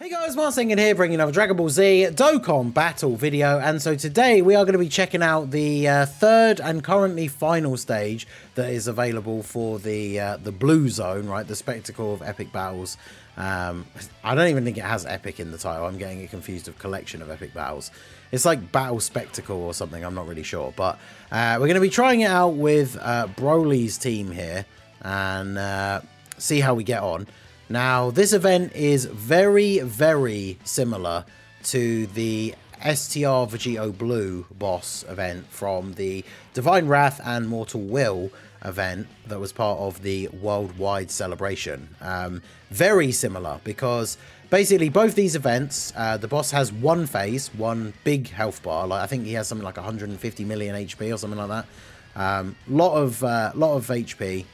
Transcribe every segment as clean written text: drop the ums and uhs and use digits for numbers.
Hey guys, Marsingin here, bringing another Dragon Ball Z Dokkan battle video, and so today we are going to be checking out the third and currently final stage that is available for the blue zone, right? The Spectacle of Epic Battles. I don't even think it has Epic in the title. I'm getting it confused with Collection of Epic Battles. It's like Battle Spectacle or something. I'm not really sure, but we're going to be trying it out with BROLY's team here and see how we get on. Now, this event is very, very similar to the STR Vegito Blue boss event from the Divine Wrath and Mortal Will event that was part of the worldwide celebration. Very similar because basically both these events, the boss has one phase, one big health bar. Like I think he has something like 150 million HP or something like that. Lot of HP,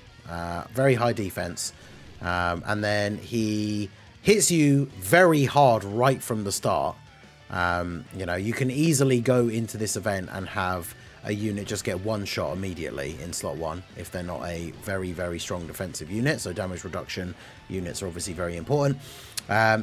very high defense. And then he hits you very hard right from the start. You know, you can easily go into this event and have a unit just get one shot immediately in slot 1 if they're not a very, very strong defensive unit. So damage reduction units are obviously very important.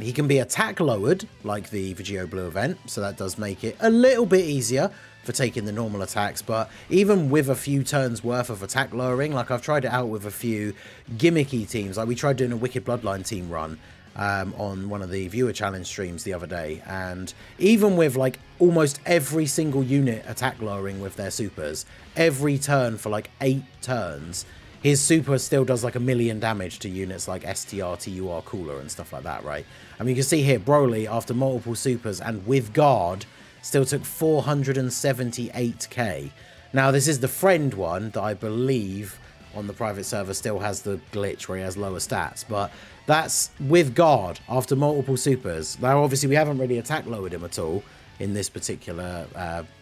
He can be attack lowered like the Vegito Blue event, so that does make it a little bit easier for taking the normal attacks. But even with a few turns worth of attack lowering, like I've tried it out with a few gimmicky teams, like we tried doing a Wicked Bloodline team run on one of the viewer challenge streams the other day, and even with like almost every single unit attack lowering with their supers every turn for like 8 turns, his super still does like 1,000,000 damage to units like STR, TUR, Cooler and stuff like that, right? I mean, you can see here BROLY, after multiple supers and with guard, still took 478k. Now, this is the friend one that I believe on the private server still has the glitch where he has lower stats, but that's with guard after multiple supers. Now, obviously, we haven't really attack lowered him at all in this particular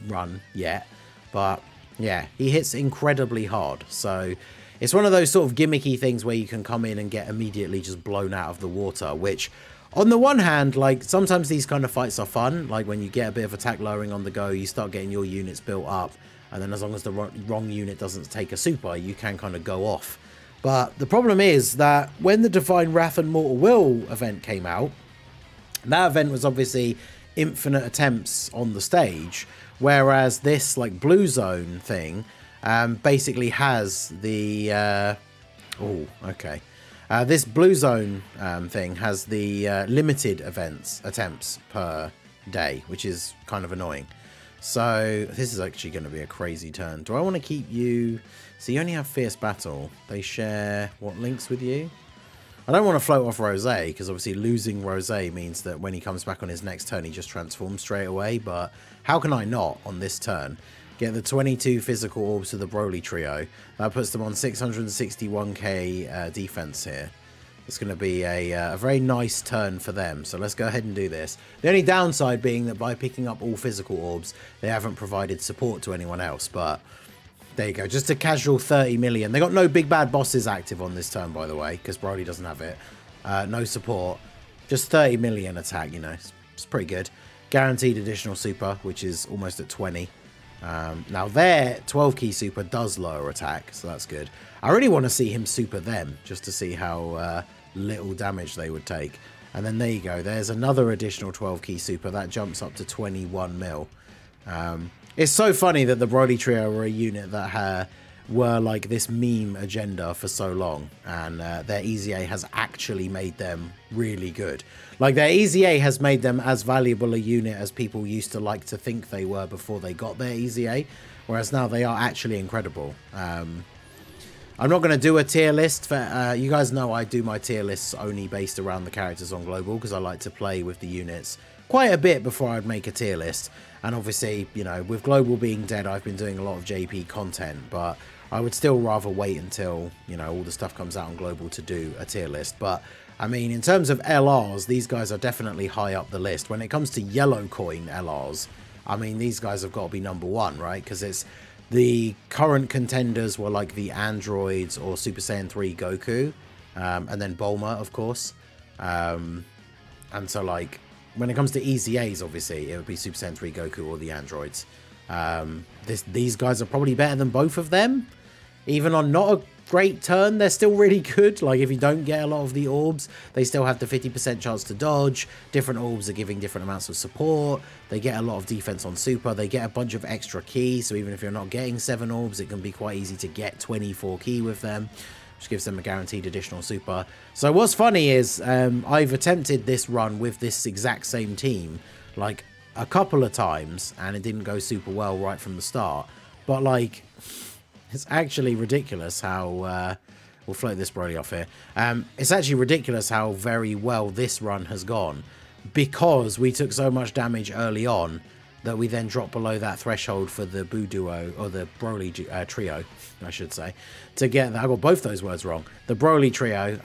run yet, but yeah, he hits incredibly hard. So it's one of those sort of gimmicky things where you can come in and get immediately just blown out of the water, which on the one hand, like sometimes these kind of fights are fun. Like when you get a bit of attack lowering on the go, you start getting your units built up, and then as long as the wrong unit doesn't take a super, you can kind of go off. But the problem is that when the Divine Wrath and Mortal Will event came out, that event was obviously infinite attempts on the stage, whereas this like blue zone thing basically has the this blue zone thing has the limited attempts per day, which is kind of annoying. So this is actually going to be a crazy turn. Do I want to keep you? So you only have Fierce Battle. They share what links with you? I don't want to float off Rosé, because obviously losing Rosé means that when he comes back on his next turn, he just transforms straight away. But how can I not on this turn? Get the 22 physical orbs to the BROLY trio. That puts them on 661k defense here. It's going to be a very nice turn for them. So let's go ahead and do this. The only downside being that by picking up all physical orbs, they haven't provided support to anyone else. But there you go. Just a casual 30 million. They got no big bad bosses active on this turn, by the way, because BROLY doesn't have it. No support. Just 30 million attack, you know. It's pretty good. Guaranteed additional super, which is almost at 20. Now their 12 key super does lower attack, so that's good. I really want to see him super them, just to see how little damage they would take. And then there you go, there's another additional 12 key super, that jumps up to 21 mil. It's so funny that the BROLY trio were a unit that were like this meme agenda for so long, and their EZA has actually made them really good. Like their EZA has made them as valuable a unit as people used to like to think they were before they got their EZA, whereas now they are actually incredible. I'm not going to do a tier list for you guys know I do my tier lists only based around the characters on global, because I like to play with the units quite a bit before I'd make a tier list. And obviously, you know, with global being dead, I've been doing a lot of JP content, but I would still rather wait until, you know, all the stuff comes out on global to do a tier list. But I mean, in terms of LRs, these guys are definitely high up the list. When it comes to yellow coin LRs, I mean, these guys have got to be #1, right? Because it's the current contenders were like the androids or Super Saiyan 3 Goku, and then Bulma, of course. And so like when it comes to EZAs, obviously it would be Super Saiyan 3 Goku or the androids. These guys are probably better than both of them, even on not a great turn. They're still really good. Like, if you don't get a lot of the orbs, they still have the 50% chance to dodge. Different orbs are giving different amounts of support. They get a lot of defense on super. They get a bunch of extra keys, so even if you're not getting 7 orbs, it can be quite easy to get 24 key with them, which gives them a guaranteed additional super. So what's funny is I've attempted this run with this exact same team like a couple of times, and it didn't go super well right from the start. But like, it's actually ridiculous how we'll float this Broly off here. It's actually ridiculous how very well this run has gone, because we took so much damage early on that we then dropped below that threshold for the Boo Duo, or the Broly Trio, I should say, to get that. I got both those words wrong. The Broly Trio,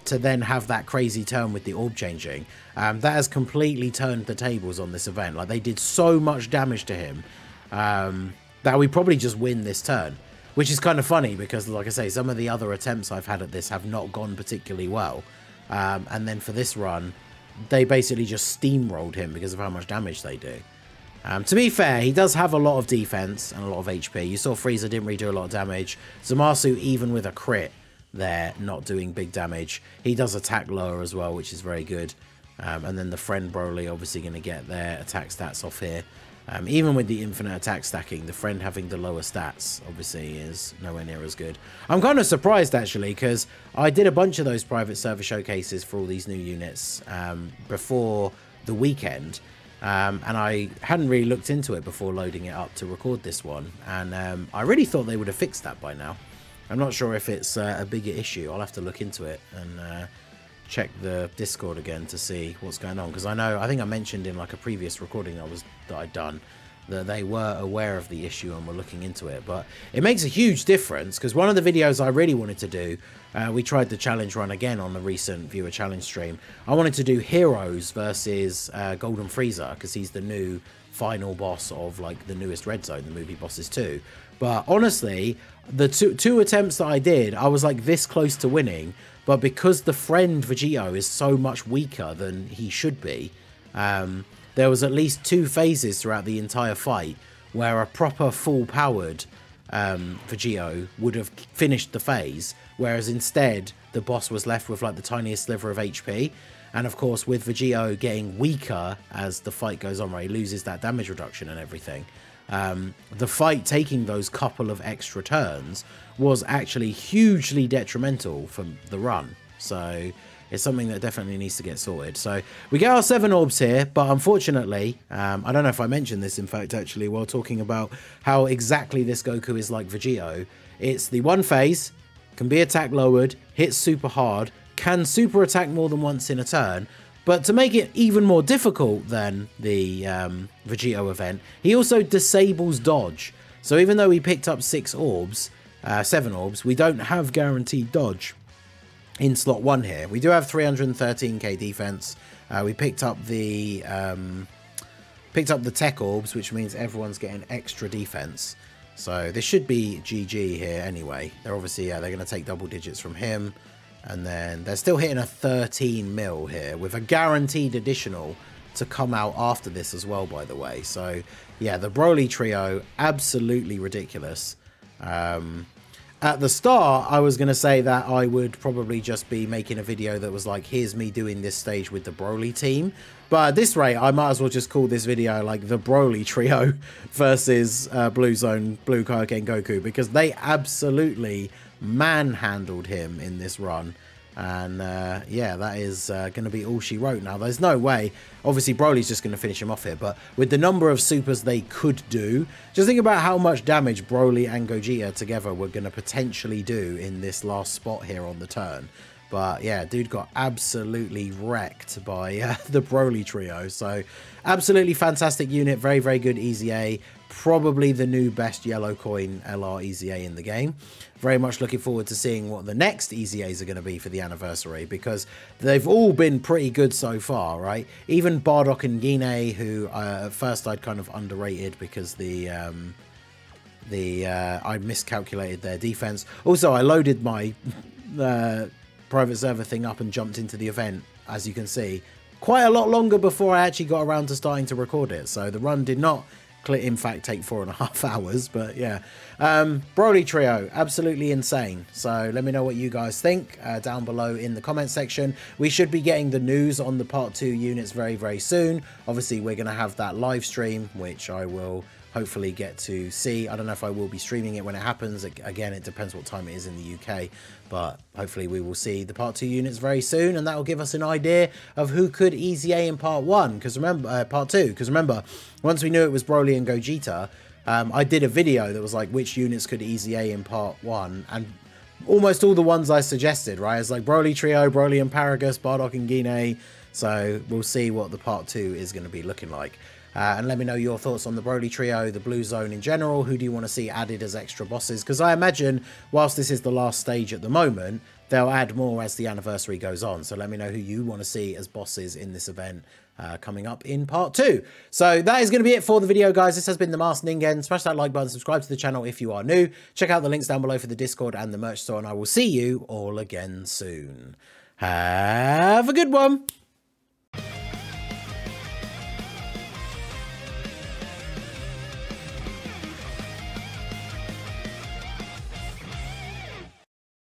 to then have that crazy turn with the orb changing. That has completely turned the tables on this event. Like, they did so much damage to him that we probably just win this turn. Which is kind of funny because, like I say, some of the other attempts I've had at this have not gone particularly well. And then for this run, they basically just steamrolled him because of how much damage they do. To be fair, he does have a lot of defense and a lot of HP. You saw Frieza didn't really do a lot of damage. Zamasu, even with a crit, they're not doing big damage. He does attack lower as well, which is very good. And then the friend Broly obviously going to get their attack stats off here. Even with the infinite attack stacking, the friend having the lower stats obviously is nowhere near as good. I'm kind of surprised actually, because I did a bunch of those private server showcases for all these new units before the weekend. And I hadn't really looked into it before loading it up to record this one. And I really thought they would have fixed that by now. I'm not sure if it's a bigger issue. I'll have to look into it and check the Discord again to see what's going on, because I think I mentioned in like a previous recording that I'd done that they were aware of the issue and were looking into it. But it makes a huge difference, because one of the videos I really wanted to do, we tried the challenge run again on the recent viewer challenge stream. I wanted to do Heroes versus Golden Frieza, because he's the new final boss of like the newest Red Zone, the movie bosses 2. But honestly, the two attempts that I did, I was like this close to winning. But because the friend Vegito is so much weaker than he should be, there was at least 2 phases throughout the entire fight where a proper full-powered Vegito would have finished the phase, whereas instead the boss was left with like the tiniest sliver of HP. And of course, with Vegito getting weaker as the fight goes on, where he loses that damage reduction and everything, the fight taking those couple of extra turns was actually hugely detrimental for the run. So it's something that definitely needs to get sorted. So we get our 7 orbs here, but unfortunately, I don't know if I mentioned this, in fact, actually, while talking about how exactly this Goku is like Vegito. It's the one phase, can be attack lowered, hits super hard, can super attack more than once in a turn. But to make it even more difficult than the Vegito event, he also disables dodge. So even though we picked up 7 orbs, we don't have guaranteed dodge in slot 1 here. We do have 313k defense. We picked up the tech orbs, which means everyone's getting extra defense. So this should be GG here anyway. They're obviously, they're going to take double digits from him. And then they're still hitting a 13 mil here with a guaranteed additional to come out after this as well, by the way. So yeah, the Broly trio, absolutely ridiculous. At the start, I was going to say that I would probably just be making a video that was like, here's me doing this stage with the Broly team. But at this rate, I might as well just call this video like the Broly trio versus Blue Zone, Blue Kaioken Goku, because they absolutely manhandled him in this run. And yeah, that is going to be all she wrote now. There's no way, obviously Broly's just going to finish him off here, but with the number of supers they could do, just think about how much damage Broly and Gogeta together were going to potentially do in this last spot here on the turn. But yeah, dude got absolutely wrecked by the Broly trio. So absolutely fantastic unit, very, very good EZA. Probably the new best yellow coin LR EZA in the game. Very much looking forward to seeing what the next EZAs are going to be for the anniversary, because they've all been pretty good so far, right? Even Bardock and Gine, who at first I'd kind of underrated because I miscalculated their defense. Also, I loaded my private server thing up and jumped into the event, as you can see, quite a lot longer before I actually got around to starting to record it. So the run did not in fact take 4.5 hours, but yeah. Broly Trio, absolutely insane. So let me know what you guys think down below in the comment section. We should be getting the news on the part 2 units very, very soon. Obviously, we're going to have that live stream, which I will hopefully get to see. I don't know if I will be streaming it when it happens. Again, it depends what time it is in the UK, but hopefully we will see the part 2 units very soon, and that will give us an idea of who could easy A in part 1, because remember, part 2, because remember, once we knew it was Broly and Gogeta, I did a video that was like which units could easy A in part 1, and almost all the ones I suggested, right? It's like Broly Trio, Broly and Paragus, Bardock and Guinea. So we'll see what the part 2 is going to be looking like. And let me know your thoughts on the Broly Trio, the Blue Zone in general. Who do you want to see added as extra bosses? Because I imagine, whilst this is the last stage at the moment, they'll add more as the anniversary goes on. So let me know who you want to see as bosses in this event coming up in part 2. So that is going to be it for the video, guys. This has been the Masked Ningen. Smash that like button, subscribe to the channel if you are new. Check out the links down below for the Discord and the merch store, and I will see you all again soon. Have a good one.